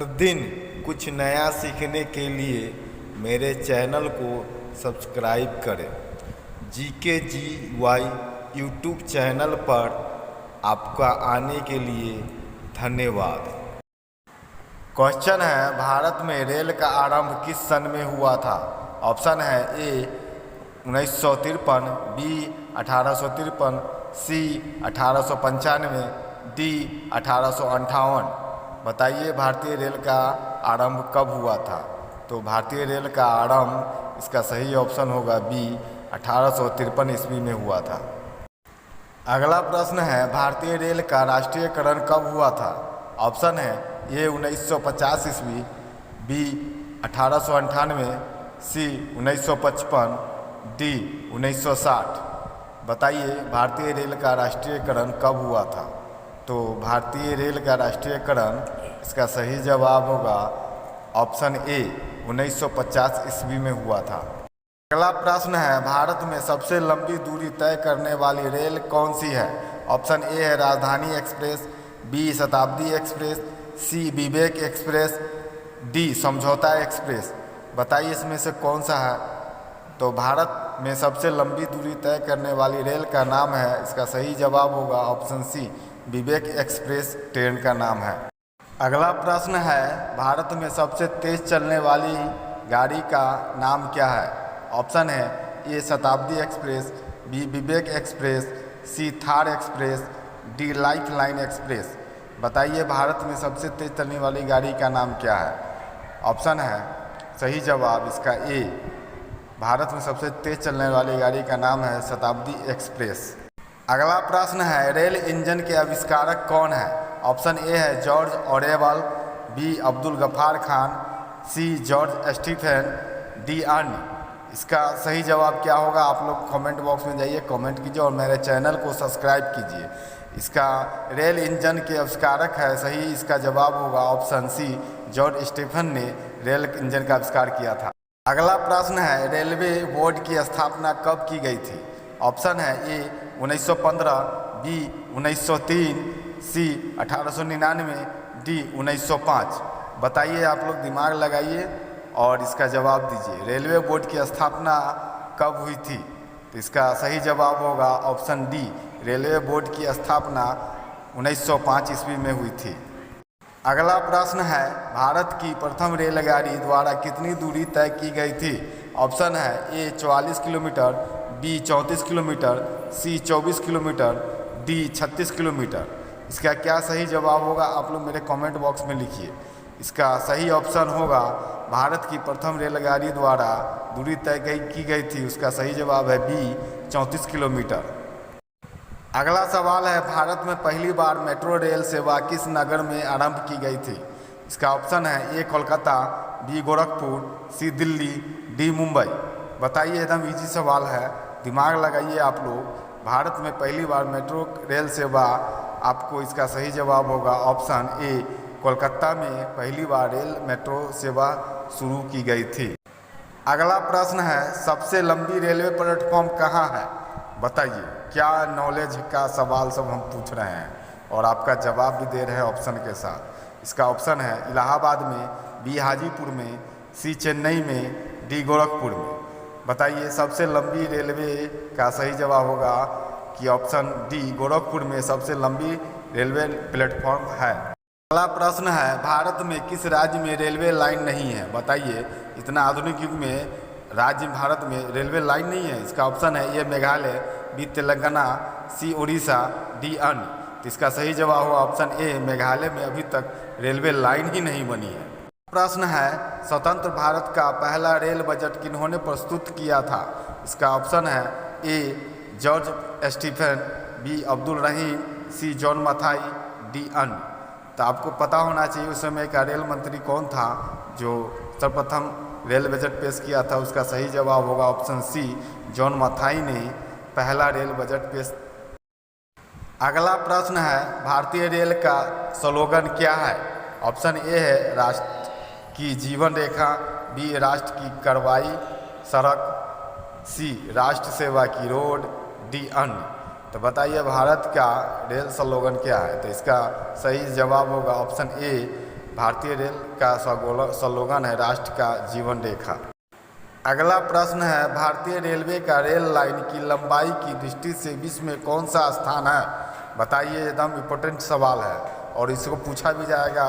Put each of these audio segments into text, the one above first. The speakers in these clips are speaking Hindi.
हर दिन कुछ नया सीखने के लिए मेरे चैनल को सब्सक्राइब करें। GKGY यूट्यूब चैनल पर आपका आने के लिए धन्यवाद। क्वेश्चन है, भारत में रेल का आरंभ किस सन में हुआ था? ऑप्शन है ए 1953, बी 1853, सी 1895, डी 1858। बताइए भारतीय रेल का आरंभ कब हुआ था? तो भारतीय रेल का आरंभ, इसका सही ऑप्शन होगा बी 1853 ईस्वी में हुआ था। अगला प्रश्न है, भारतीय रेल का राष्ट्रीयकरण कब हुआ था? ऑप्शन है ए 1950 ईस्वी, बी 1898, सी 1955, डी 1960। बताइए भारतीय रेल का राष्ट्रीयकरण कब हुआ था? तो भारतीय रेल का राष्ट्रीयकरण, इसका सही जवाब होगा ऑप्शन ए 1950 ईस्वी में हुआ था। अगला प्रश्न है, भारत में सबसे लंबी दूरी तय करने वाली रेल कौन सी है? ऑप्शन ए है राजधानी एक्सप्रेस, बी शताब्दी एक्सप्रेस, सी विवेक एक्सप्रेस, डी समझौता एक्सप्रेस। बताइए इसमें से कौन सा है? तो भारत में सबसे लंबी दूरी तय करने वाली रेल का नाम है, इसका सही जवाब होगा ऑप्शन सी विवेक एक्सप्रेस ट्रेन का नाम है। अगला प्रश्न है, भारत में सबसे तेज चलने वाली गाड़ी का नाम क्या है? ऑप्शन है A Shatabdi express, B Vivek express, C Thar express, D life line express. बताइए भारत में सबसे तेज चलने वाली गाड़ी का नाम क्या है? ऑप्शन है सही जवाब इसका ए, भारत में सबसे तेज चलने वाली गाड़ी का नाम है शताब्दी एक्सप्रेस। अगला प्रश्न है, रेल इंजन के आविष्कारक कौन है? ऑप्शन ए है George ऑरेवल, B Abdul Gaffar Khan, C George Stephen, D अन्य। इसका सही जवाब क्या होगा? आप लोग कमेंट बॉक्स में जाइए, कमेंट कीजिए और मेरे चैनल को सब्सक्राइब कीजिए। इसका रेल इंजन के आविष्कारक है, सही इसका जवाब होगा ऑप्शन सी जॉर्ज स्टीफन ने रेल इंजन का आविष्कार किया था। अगला प्रश्न है, रेलवे बोर्ड की स्थापना कब की गई थी? ऑप्शन है ए 1915, बी 1903, सी 1899, डी 1905। बताइए आप लोग दिमाग लगाइए और इसका जवाब दीजिए। रेलवे बोर्ड की स्थापना कब हुई थी? तो इसका सही जवाब होगा ऑप्शन डी, रेलवे बोर्ड की स्थापना 1905 ईस्वी में हुई थी। अगला प्रश्न है, भारत की प्रथम रेलगाड़ी द्वारा कितनी दूरी तय की गई थी? ऑप्शन है ए 44 किलोमीटर, बी 34 किलोमीटर, सी 24 किलोमीटर, डी 36 किलोमीटर। इसका क्या सही जवाब होगा? आप लोग मेरे कमेंट बॉक्स में लिखिए। इसका सही ऑप्शन होगा भारत की प्रथम रेलगाड़ी द्वारा दूरी तय की गई थी, उसका सही जवाब है बी 34 किलोमीटर। अगला सवाल है, भारत में पहली बार मेट्रो रेल सेवा किस नगर में आरंभ की गई थी? इसका ऑप्शन है ए कोलकाता, बी गोरखपुर, सी दिल्ली, डी मुंबई। बताइए, एकदम इजी सवाल है, दिमाग लगाइए आप लोग। भारत में पहली बार मेट्रो रेल सेवा, आपको इसका सही जवाब होगा ऑप्शन ए कोलकाता में पहली बार रेल मेट्रो सेवा शुरू की गई थी। अगला प्रश्न है, सबसे लंबी रेलवे प्लेटफॉर्म कहाँ है? बताइए, क्या नॉलेज का सवाल सब हम पूछ रहे हैं और आपका जवाब भी दे रहे हैं ऑप्शन के साथ। इसका ऑप्शन है इलाहाबाद में, बी हाजीपुर में, सी चेन्नई में, डी गोरखपुर में। बताइए सबसे लंबी रेलवे का सही जवाब होगा कि ऑप्शन डी गोरखपुर में सबसे लंबी रेलवे प्लेटफॉर्म है। अगला प्रश्न है, भारत में किस राज्य में रेलवे लाइन नहीं है? बताइए, इतना आधुनिक युग में राज्य भारत में रेलवे लाइन नहीं है। इसका ऑप्शन है ए मेघालय, बी तेलंगाना, सी उड़ीसा, डी अन्य। तो इसका सही जवाब होगा ऑप्शन ए मेघालय में अभी तक रेलवे लाइन ही नहीं बनी है। प्रश्न है, स्वतंत्र भारत का पहला रेल बजट किन्होंने प्रस्तुत किया था? इसका ऑप्शन है A George Stephen, B Abdul Rahim, C John Mathai, D अन्य। तो आपको पता होना चाहिए उस समय का रेल मंत्री कौन था जो सर्वप्रथम रेल बजट पेश किया था। उसका सही जवाब होगा ऑप्शन सी जॉन मथाई ने पहला रेल बजट पेश। अगला प्रश्न है, भारतीय रेल का स्लोगन क्या है? ऑप्शन ए है राष्ट्र की जीवन रेखा, बी राष्ट्र की कार्रवाई सड़क, सी राष्ट्र सेवा की रोड, डी अन्य। तो बताइए भारत का रेल स्लोगन क्या है? तो इसका सही जवाब होगा ऑप्शन ए भारतीय रेल का स्लोगन है राष्ट्र का जीवन रेखा। अगला प्रश्न है भारतीय रेलवे का रेल लाइन की लंबाई की दृष्टि से विश्व में कौन सा स्थान है? बताइए, एकदम इम्पोर्टेंट सवाल है और इसको पूछा भी जाएगा।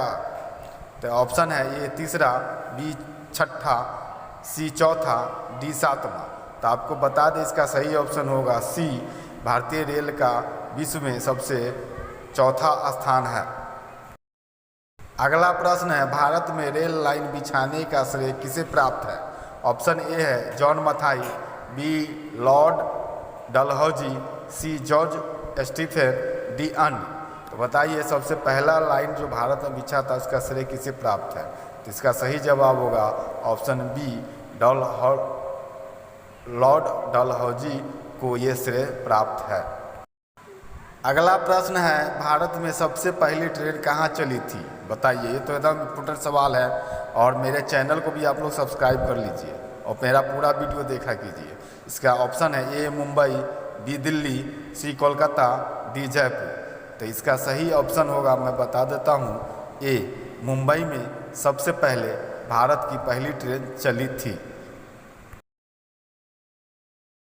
तो ऑप्शन है ए तीसरा, बी छठा, सी चौथा, डी सातवां। तो आपको बता दें इसका सही ऑप्शन होगा सी, भारतीय रेल का विश्व में सबसे चौथा स्थान है। अगला प्रश्न है भारत में रेल लाइन बिछाने का श्रेय किसे प्राप्त है? ऑप्शन ए है John Mathai, B Lord Dalhousie, C George Stephen, D अन्य। तो बताइए सबसे पहला लाइन जो भारत में बिछा था उसका श्रेय किसे प्राप्त है? तो इसका सही जवाब होगा ऑप्शन बी, लॉर्ड डलहौजी को ये श्रेय प्राप्त है। अगला प्रश्न है भारत में सबसे पहली ट्रेन कहाँ चली थी? बताइए, ये तो एकदम इम्पोर्टेंट सवाल है और मेरे चैनल को भी आप लोग सब्सक्राइब कर लीजिए और मेरा पूरा वीडियो देखा कीजिए। इसका ऑप्शन है ए मुंबई, बी दिल्ली, सी कोलकाता, डी जयपुर। तो इसका सही ऑप्शन होगा, मैं बता देता हूँ, ए मुंबई में सबसे पहले भारत की पहली ट्रेन चली थी।